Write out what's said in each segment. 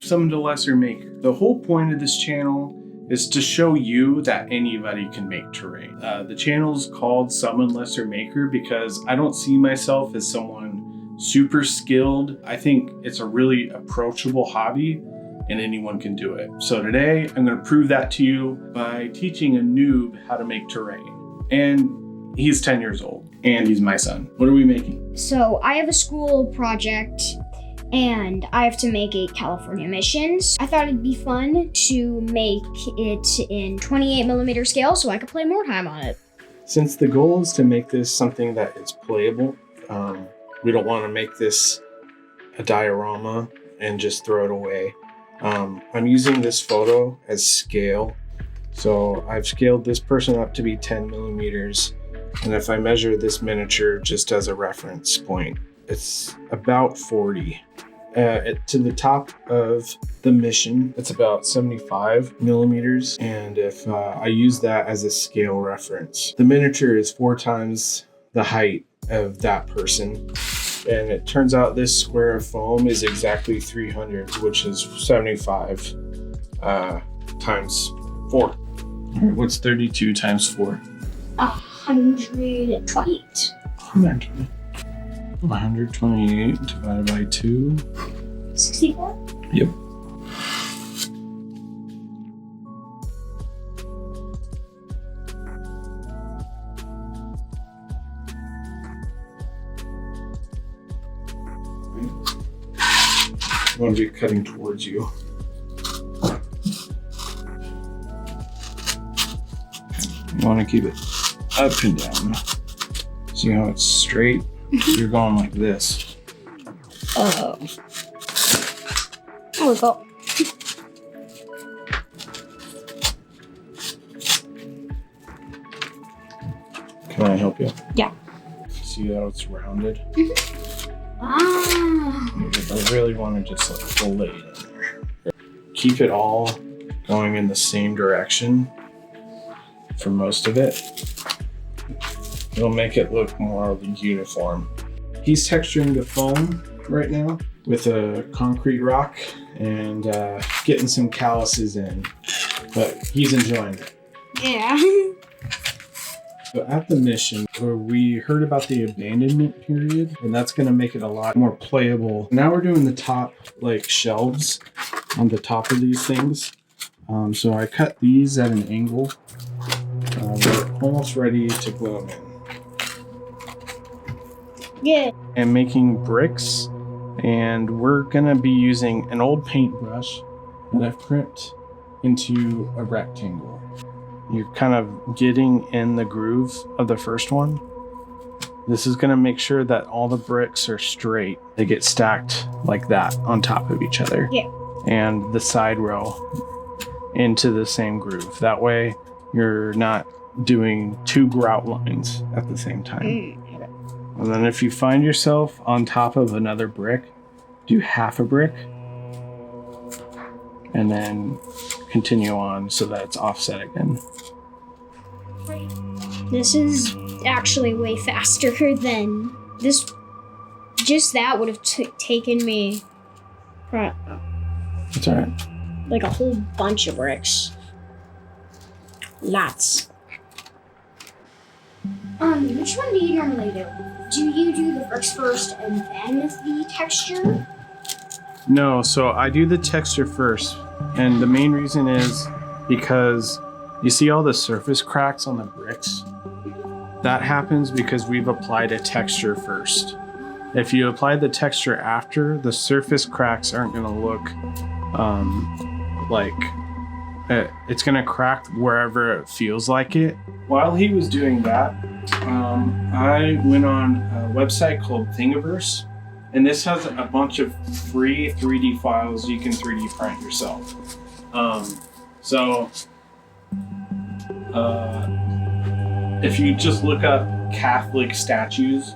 Summon to Lesser Maker. The whole point of this channel is to show you that anybody can make terrain. The channel's called Summon Lesser Maker because I don't see myself as someone super skilled. I think it's a really approachable hobby and anyone can do it. So today I'm gonna prove that to you by teaching a noob how to make terrain. And he's 10 years old and he's my son. What are we making? So I have a school project and I have to make a California mission. I thought it'd be fun to make it in 28mm scale so I could play Mordheim on it. Since the goal is to make this something that is playable, we don't want to make this a diorama and just throw it away. I'm using this photo as scale. So I've scaled this person up to be 10mm. And if I measure this miniature just as a reference point, it's about 40. To the top of the mission, it's about 75mm. And if I use that as a scale reference, the miniature is 4 times the height of that person. And it turns out this square of foam is exactly 300, which is 75 times 4. What's 32 times 4? 128. 128 divided by 2. 64? Yep. I want to be cutting towards you. You want to keep it up and down. See how it's straight? You're going like this. Oh. There we go. Can I help you? Yeah. See how it's rounded? Ah. I really want to just like lay it in there. Keep it all going in the same direction for most of it. It'll make it look more uniform. He's texturing the foam right now with a concrete rock and getting some calluses in, but he's enjoying it. Yeah. So at the mission, where we heard about the abandonment period, and that's going to make it a lot more playable. Now we're doing the top like shelves on the top of these things. So I cut these at an angle. We're almost ready to glue them in. Yeah. And making bricks, and we're gonna be using an old paintbrush that I've crimped into a rectangle. You're kind of getting in the groove of the first one. This is gonna make sure that all the bricks are straight. They get stacked like that on top of each other. Yeah. And the side row into the same groove. That way you're not doing 2 grout lines at the same time. And then if you find yourself on top of another brick, do half a brick and then continue on so that it's offset again. This is actually way faster than this. Just that would have taken me It's all right. like a whole bunch of bricks. Lots. Which one do you normally do? Do you do the bricks first and then the texture? No, so I do the texture first. And the main reason is because you see all the surface cracks on the bricks? That happens because we've applied a texture first. If you apply the texture after, the surface cracks aren't going to look it's going to crack wherever it feels like it. While he was doing that, I went on a website called Thingiverse, and this has a bunch of free 3D files you can 3D print yourself. If you just look up Catholic statues,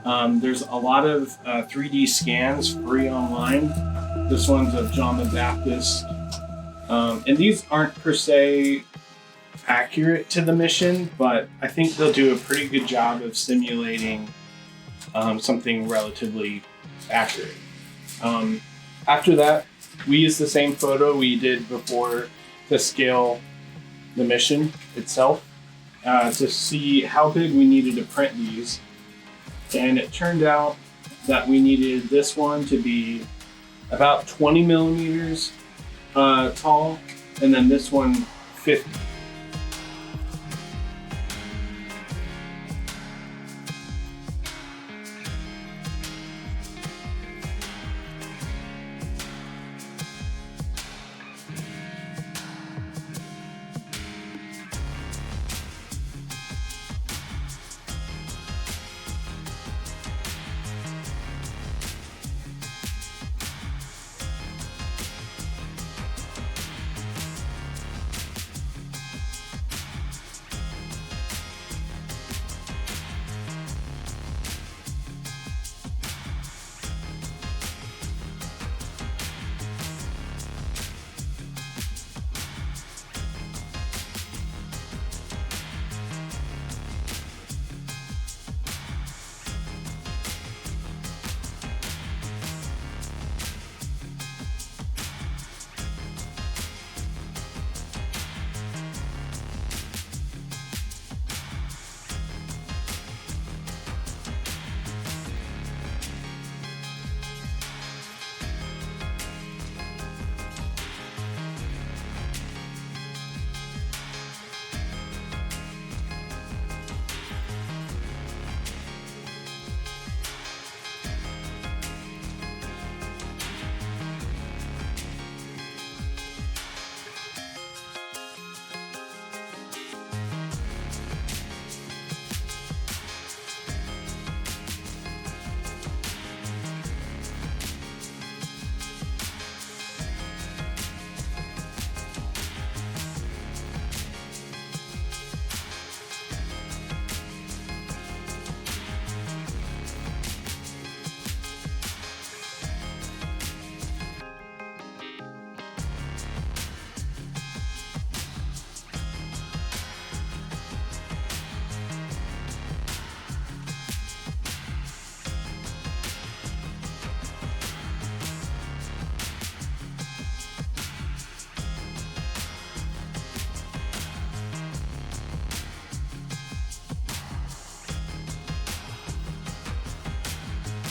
there's a lot of 3D scans free online. This one's of John the Baptist. And these aren't per se accurate to the mission, but I think they'll do a pretty good job of simulating something relatively accurate. After that, we used the same photo we did before to scale the mission itself to see how big we needed to print these. And it turned out that we needed this one to be about 20 millimeters tall, and then this one 50.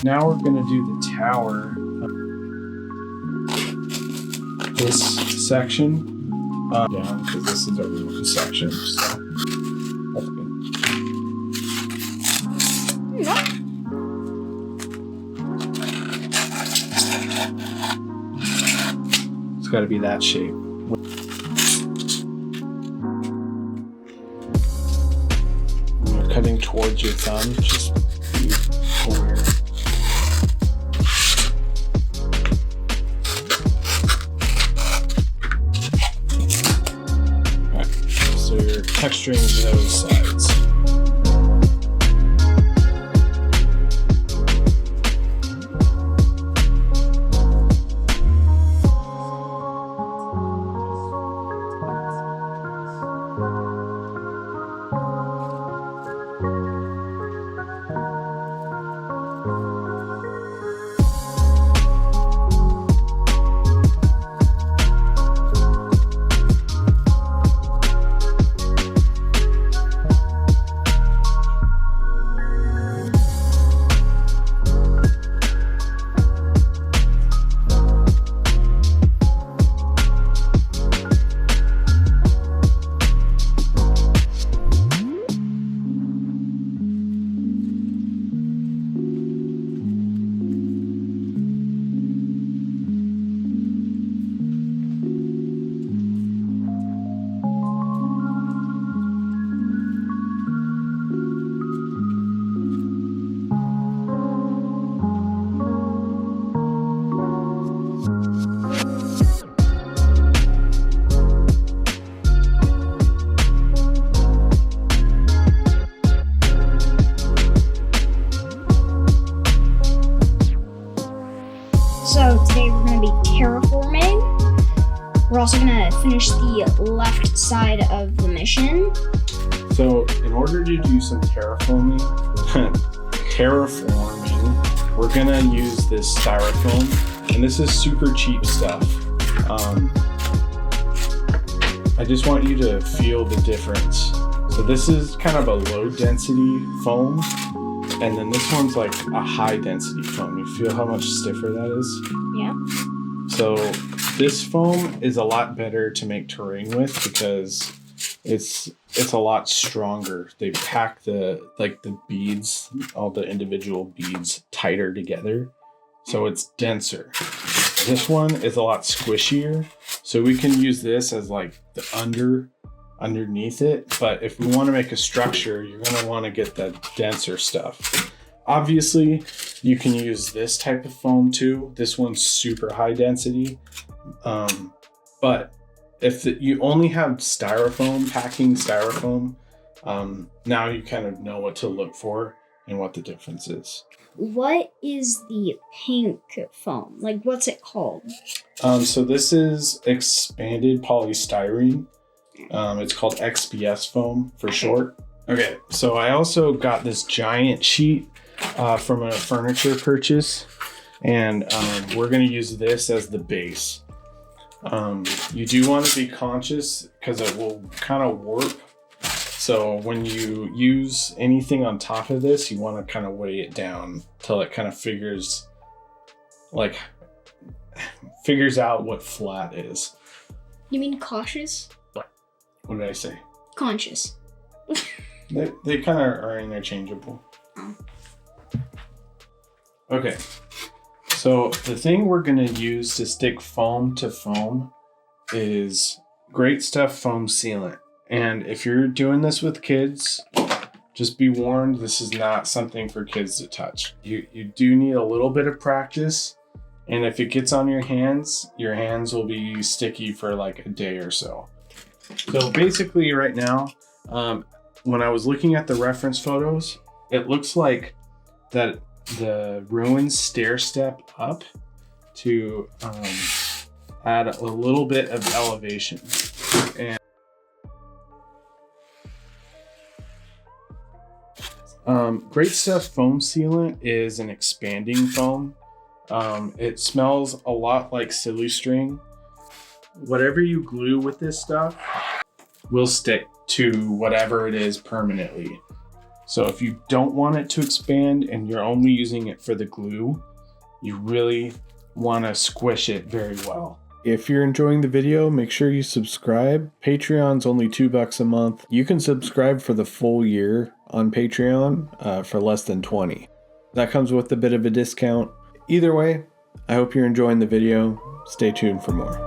Now we're going to do the tower. This section down, because this is a roof section, so that's good. It's got to be that shape. When you're cutting towards your thumb, just be aware. Texturing those sides. So today we're going to be terraforming. We're also going to finish the left side of the mission. So in order to do some terraforming, we're going to use this styrofoam And this is super cheap stuff. I just want you to feel the difference. So this is kind of a low density foam, and then this one's like a high density foam. You feel how much stiffer that is? Yeah. So this foam is a lot better to make terrain with because it's a lot stronger. They pack the beads, all the individual beads tighter together. So it's denser. This one is a lot squishier. So we can use this as like the underneath it. But if we want to make a structure, you're going to want to get the denser stuff. Obviously, you can use this type of foam too. This one's super high density. But if you only have styrofoam, packing styrofoam, now you kind of know what to look for and what the difference is. What is the pink foam? Like, what's it called? So this is expanded polystyrene. It's called XPS foam for short. Okay, so I also got this giant sheet from a furniture purchase, and we're going to use this as the base. You do want to be conscious because it will kind of warp. So when you use anything on top of this, you want to kind of weigh it down till it kind of figures out what flat is. You mean cautious? What did I say? Conscious. They kind of are interchangeable. Oh. Okay. So the thing we're going to use to stick foam to foam is Great Stuff foam sealant. And if you're doing this with kids, just be warned, this is not something for kids to touch. You do need a little bit of practice. And if it gets on your hands will be sticky for like a day or so. So basically right now, when I was looking at the reference photos, it looks like that the ruins stair step up to add a little bit of elevation. And Great Stuff foam sealant is an expanding foam. It smells a lot like silly string. Whatever you glue with this stuff will stick to whatever it is permanently. So if you don't want it to expand and you're only using it for the glue, you really want to squish it very well. If you're enjoying the video, make sure you subscribe. Patreon's only $2 a month. You can subscribe for the full year on Patreon for less than $20. That comes with a bit of a discount. Either way, I hope you're enjoying the video. Stay tuned for more.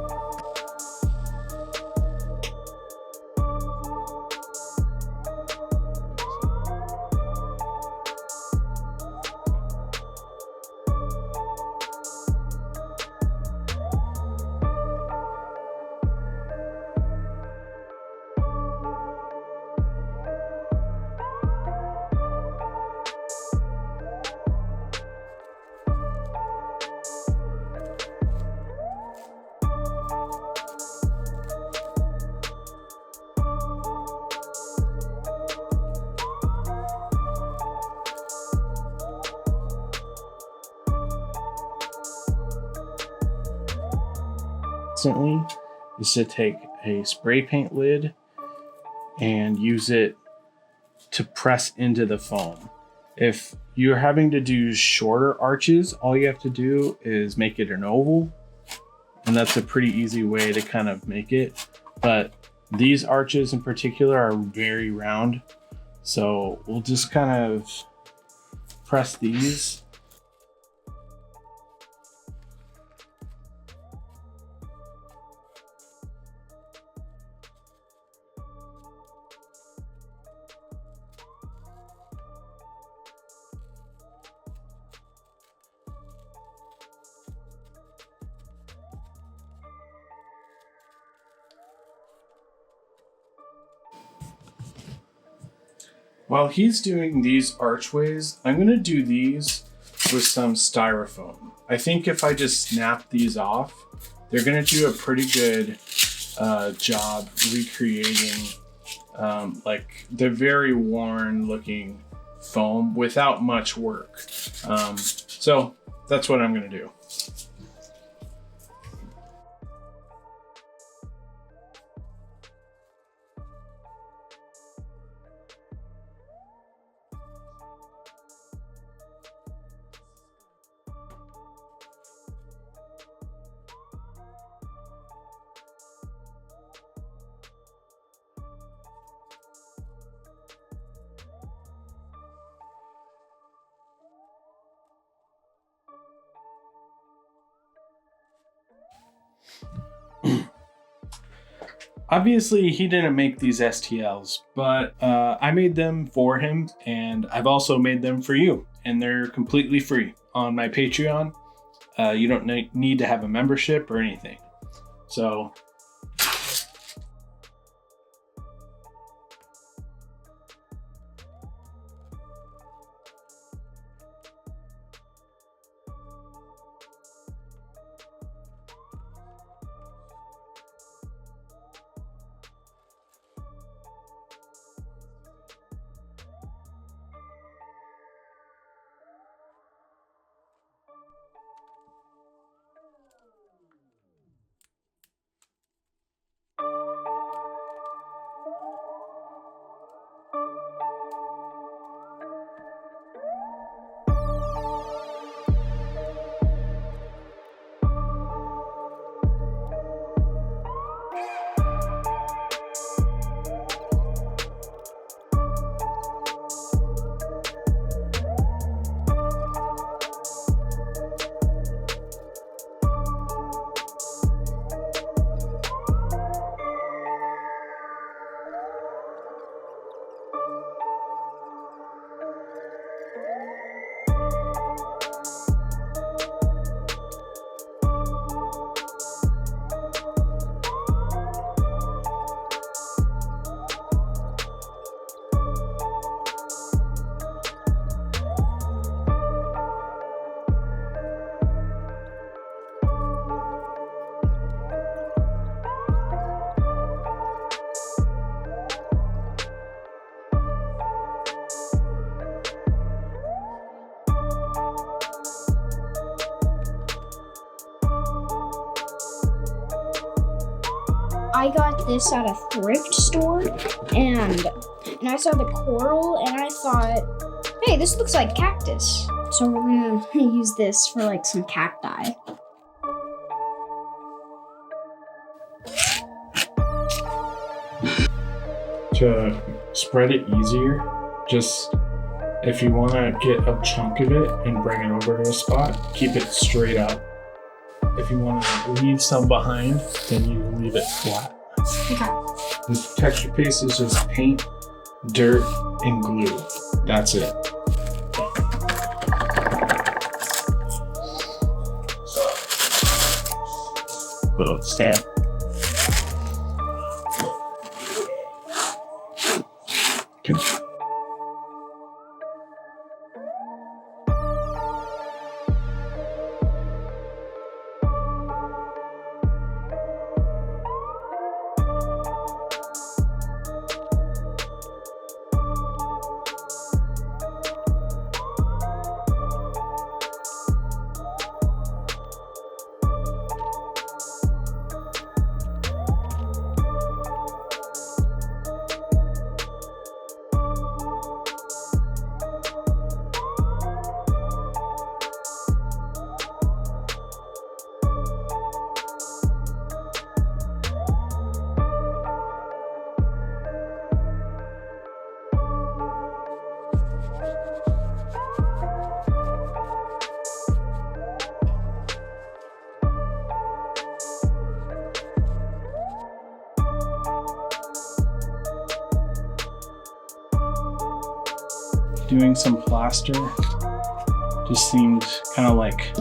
Is to take a spray paint lid and use it to press into the foam. If you're having to do shorter arches, all you have to do is make it an oval, and that's a pretty easy way to kind of make it. But these arches in particular are very round, so we'll just kind of press these. While he's doing these archways, I'm going to do these with some styrofoam. I think if I just snap these off, they're going to do a pretty good job recreating like the very worn looking foam without much work. So that's what I'm going to do. Obviously, he didn't make these STLs, but I made them for him, and I've also made them for you, and they're completely free on my Patreon. You don't need to have a membership or anything. So I got this at a thrift store, and I saw the coral, and I thought, hey, this looks like cactus. So we're gonna use this for like some cacti. to spread it easier, just if you want to get a chunk of it and bring it over to a spot, keep it straight up. If you want to leave some behind, then you leave it flat. Okay. This texture paste is just paint, dirt, and glue. That's it. Little stamp. Doing some plaster just seemed kind of like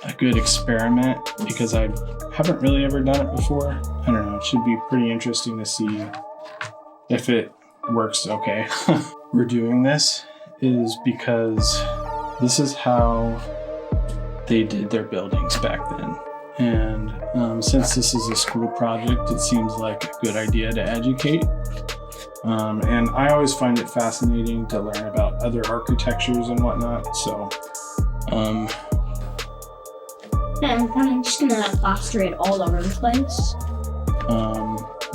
a good experiment because I haven't really ever done it before. I don't know, it should be pretty interesting to see if it works okay. We're doing this is because this is how they did their buildings back then. And since this is a school project, it seems like a good idea to educate. And I always find it fascinating to learn about other architectures and whatnot. So, I'm kind of just gonna plaster it all over the place.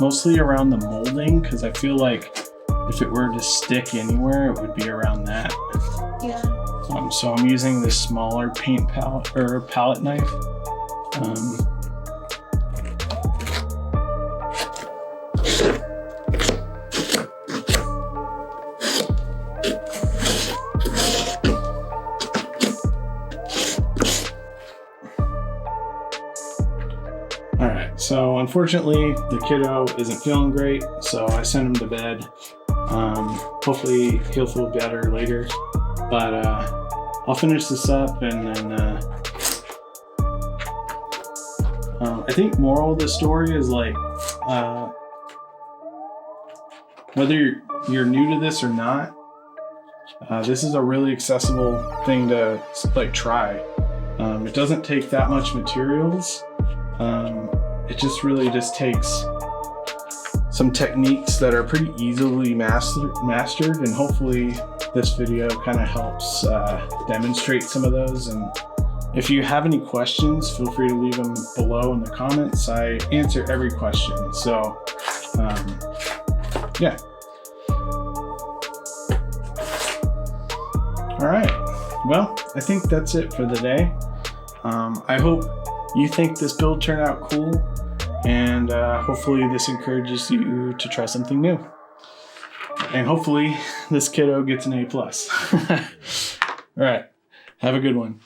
Mostly around the molding, because I feel like if it were to stick anywhere, it would be around that. Yeah. So I'm using this smaller paint palette or palette knife. All right, so unfortunately the kiddo isn't feeling great, so I sent him to bed. Hopefully he'll feel better later, but I'll finish this up and then I think moral of the story is like whether you're new to this or not, this is a really accessible thing to like try. It doesn't take that much materials. It just really just takes some techniques that are pretty easily mastered, and hopefully this video kind of helps demonstrate some of those. And if you have any questions, feel free to leave them below in the comments. I answer every question. So yeah. All right. Well, I think that's it for the day. I hope you think this build turned out cool, and hopefully this encourages you to try something new. And hopefully this kiddo gets an A+. All right. Have a good one.